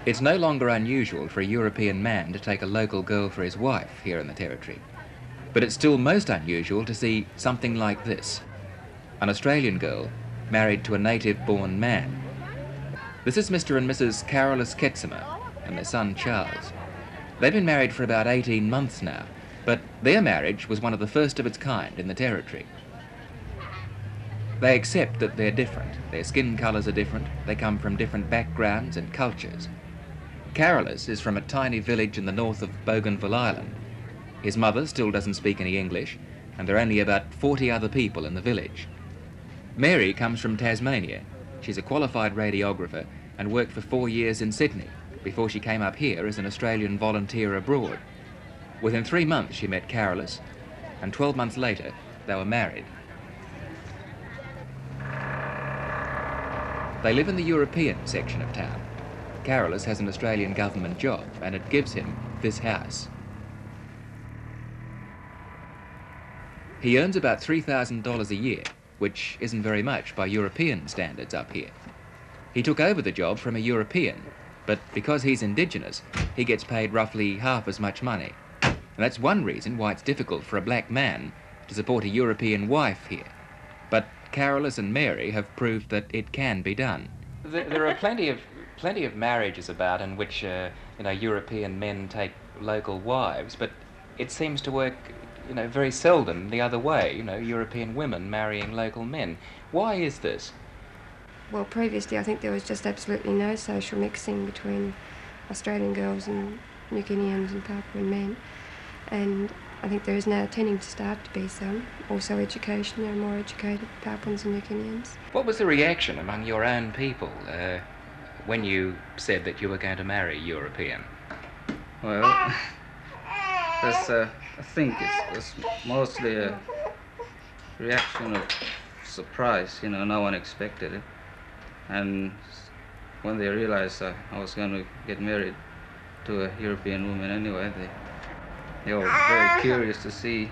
It's no longer unusual for a European man to take a local girl for his wife here in the Territory. But it's still most unusual to see something like this. An Australian girl married to a native-born man. This is Mr. and Mrs. Carolus and their son Charles. They've been married for about 18 months now, but their marriage was one of the first of its kind in the Territory. They accept that they're different. Their skin colours are different. They come from different backgrounds and cultures. Carolus is from a tiny village in the north of Bougainville Island. His mother still doesn't speak any English, and there are only about 40 other people in the village. Mary comes from Tasmania. She's a qualified radiographer and worked for 4 years in Sydney before she came up here as an Australian volunteer abroad. Within 3 months she met Carolus, and 12 months later they were married. They live in the European section of town. Carolus has an Australian government job, and it gives him this house. He earns about $3,000 a year, which isn't very much by European standards up here. He took over the job from a European, but because he's Indigenous, he gets paid roughly half as much money. And that's one reason why it's difficult for a black man to support a European wife here. But Carolus and Mary have proved that it can be done. There are plenty of marriages about in which European men take local wives, but it seems to work very seldom the other way, European women marrying local men. Why is this? Well, previously I think there was just absolutely no social mixing between Australian girls and New Guineans and Papuan men, and I think there is now tending to start to be some. Also education, there are more educated Papuans and New Guineans. What was the reaction among your own people when you said that you were going to marry European? Well, I think it's mostly a reaction of surprise, no one expected it. And when they realized I was going to get married to a European woman anyway, they were very curious to see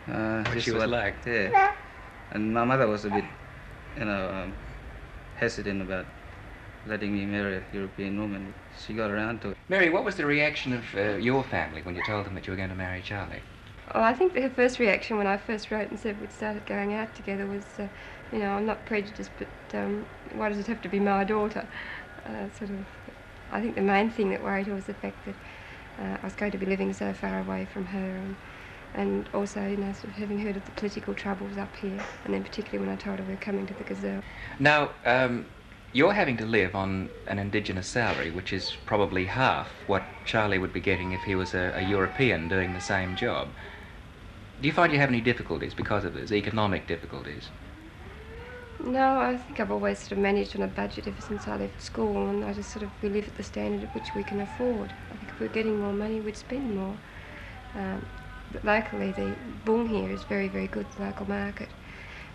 what she was like. Yeah. And my mother was a bit, hesitant about letting me marry a European woman. She got around to it. Mary, what was the reaction of your family when you told them that you were going to marry Charlie? Well, I think her first reaction when I first wrote and said we'd started going out together was, I'm not prejudiced, but why does it have to be my daughter? I think the main thing that worried her was the fact that I was going to be living so far away from her, and also, sort of having heard of the political troubles up here, and then particularly when I told her we were coming to the Gazelle. Now, you're having to live on an Indigenous salary, which is probably half what Charlie would be getting if he was a European doing the same job. Do you find you have any difficulties because of this, economic difficulties? No, I think I've always sort of managed on a budget ever since I left school, and we live at the standard at which we can afford. I think if we're getting more money, we'd spend more. But locally, the bull here is very, very good, the local market,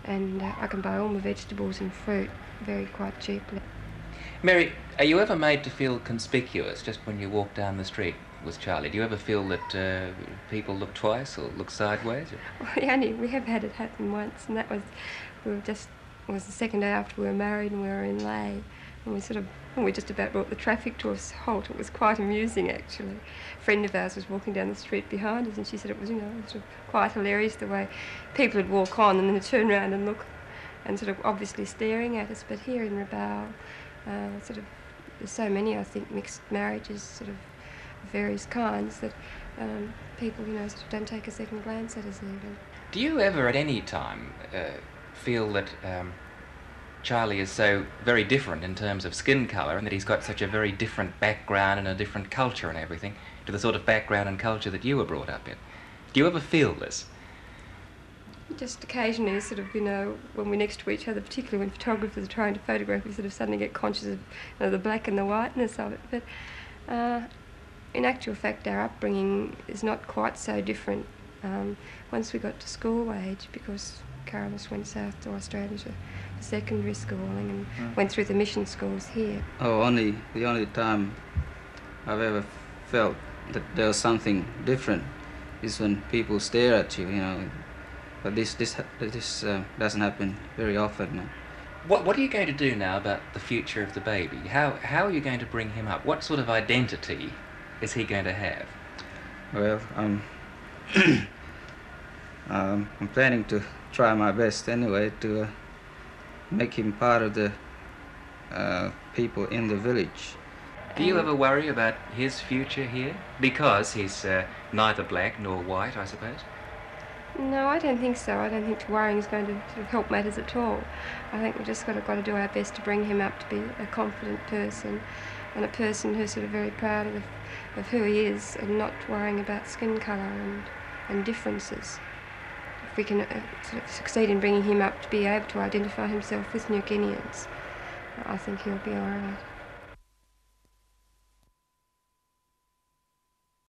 and I can buy all my vegetables and fruit quite cheaply. Mary, are you ever made to feel conspicuous just when you walk down the street with Charlie? Do you ever feel that people look twice or look sideways? Well, we have had it happen once, and that was, it was the second day after we were married and we were in lay, and we just about brought the traffic to a halt. It was quite amusing, actually. A friend of ours was walking down the street behind us, and she said it was, sort of quite hilarious the way people would walk on and then turn around and look, and sort of obviously staring at us. But here in Rabaul, there's so many, I think, mixed marriages, sort of various kinds, that people, sort of don't take a second glance at us even. Do you ever at any time feel that Charlie is so very different in terms of skin colour, and that he's got such a very different background and a different culture and everything to the sort of background and culture that you were brought up in? Do you ever feel this? Just occasionally, sort of, when we're next to each other, particularly when photographers are trying to photograph, we sort of suddenly get conscious of the black and the whiteness of it. But in actual fact, our upbringing is not quite so different. Once we got to school age, because Carolus went south to Australia for secondary schooling and went through the mission schools here. The only time I've ever felt that there was something different is when people stare at you, But this doesn't happen very often. What are you going to do now about the future of the baby? How are you going to bring him up? What sort of identity is he going to have? Well, I'm planning to try my best anyway to make him part of the people in the village. Do you ever worry about his future here? Because he's neither black nor white, I suppose? No, I don't think so. I don't think worrying is going to sort of help matters at all. I think we've just got to do our best to bring him up to be a confident person, and a person who's sort of very proud of who he is, and not worrying about skin colour and differences. If we can sort of succeed in bringing him up to be able to identify himself with New Guineans, I think he'll be all right.